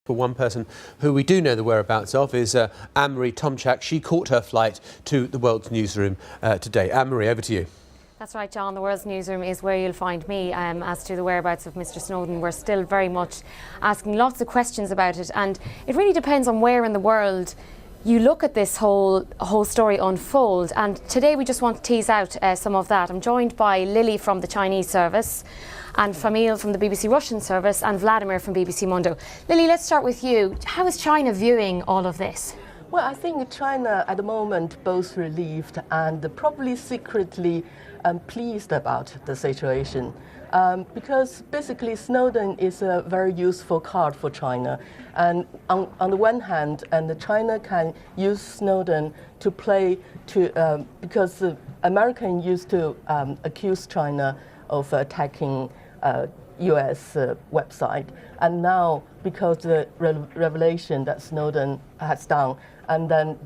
But one person who we do know the whereabouts of is Anne-Marie Tomchak. She caught her flight to the World's Newsroom today. Anne-Marie, over to you. That's right, John. The World's Newsroom is where you'll find me. As to the whereabouts of Mr. Snowden, we're still very much asking lots of questions about it, and it really depends on where in the world you look at this whole story unfold. And today we just want to tease out some of that. I'm joined by Lili from the Chinese service, and Famil from the BBC Russian service, and Vladimir from BBC Mundo. Lili, let's start with you. How is China viewing all of this? Well, I think China at the moment both relieved and probably secretly pleased about the situation. Because basically Snowden is a very useful card for China. And on the one hand, China can use Snowden to play to, because Americans used to accuse China of attacking US website. And now, because the revelation that Snowden has done, and then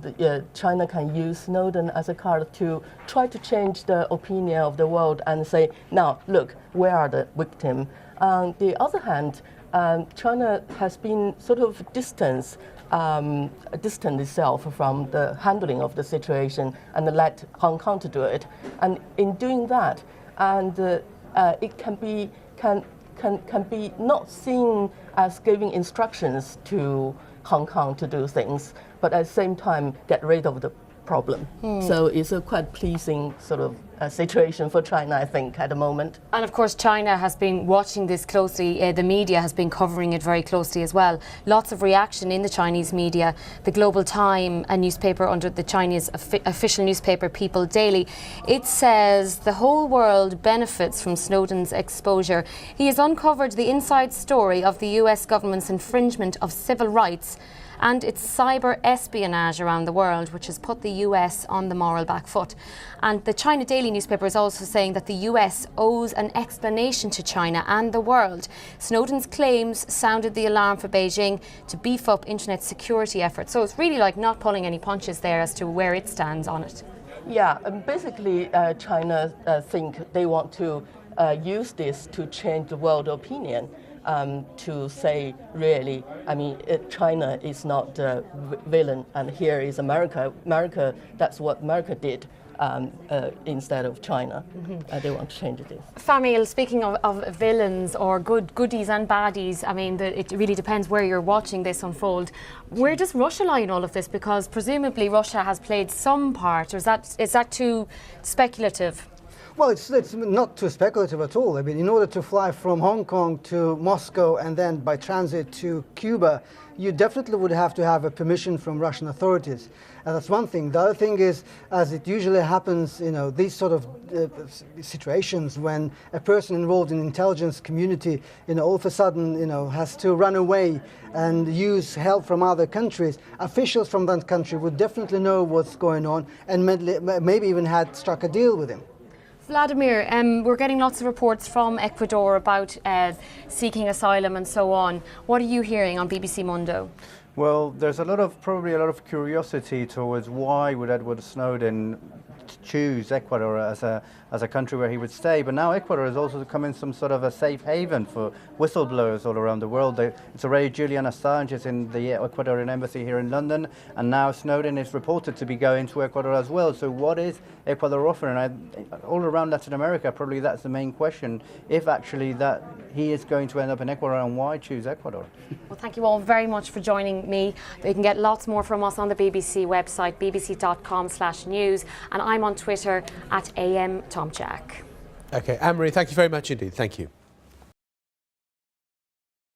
China can use Snowden as a card to try to change the opinion of the world and say, now, look, where are the victims? On the other hand, China has been sort of distant itself from the handling of the situation and let Hong Kong to do it. And in doing that, and it can be not seen as giving instructions to Hong Kong to do things, but at the same time get rid of the problem. So it's a quite pleasing sort of situation for China, I think, at the moment. And of course China has been watching this closely. The media has been covering it very closely as well. Lots of reaction in the Chinese media. The Global Time, a newspaper under the Chinese official newspaper People Daily, it says the whole world benefits from Snowden's exposure. He has uncovered the inside story of the US government's infringement of civil rights and its cyber espionage around the world, which has put the US on the moral back foot. And the China Daily newspaper is also saying that the US owes an explanation to China and the world. Snowden's claims sounded the alarm for Beijing to beef up internet security efforts. So it's really like not pulling any punches there as to where it stands on it. Yeah, basically China think they want to use this to change the world opinion. To say, really, I mean, China is not the villain, and here is America. That's what America did instead of China. They want to change this. Famil, speaking of villains or goodies and baddies, I mean, it really depends where you're watching this unfold. Where does Russia lie in all of this? Because presumably Russia has played some part, or is that too speculative? Well, it's not too speculative at all. I mean, in order to fly from Hong Kong to Moscow and then by transit to Cuba, you definitely would have to have a permission from Russian authorities. And that's one thing. The other thing is, as it usually happens, these sort of situations when a person involved in the intelligence community, all of a sudden, has to run away and use help from other countries, officials from that country would definitely know what's going on and maybe even had struck a deal with him. Vladimir, we're getting lots of reports from Ecuador about seeking asylum and so on. What are you hearing on BBC Mundo? Well, there's probably a lot of curiosity towards why would Edward Snowden choose Ecuador as a country where he would stay, but now Ecuador has also become some sort of a safe haven for whistleblowers all around the world. It's already Julian Assange is in the Ecuadorian embassy here in London, and now Snowden is reported to be going to Ecuador as well. So what is Ecuador offering? All around Latin America, probably that's the main question, if actually that he is going to end up in Ecuador, and why choose Ecuador? Well, thank you all very much for joining me. You can get lots more from us on the BBC website, bbc.com/news, and I'm on Twitter @AM Tomchak. Okay, Anne-Marie, thank you very much indeed. Thank you.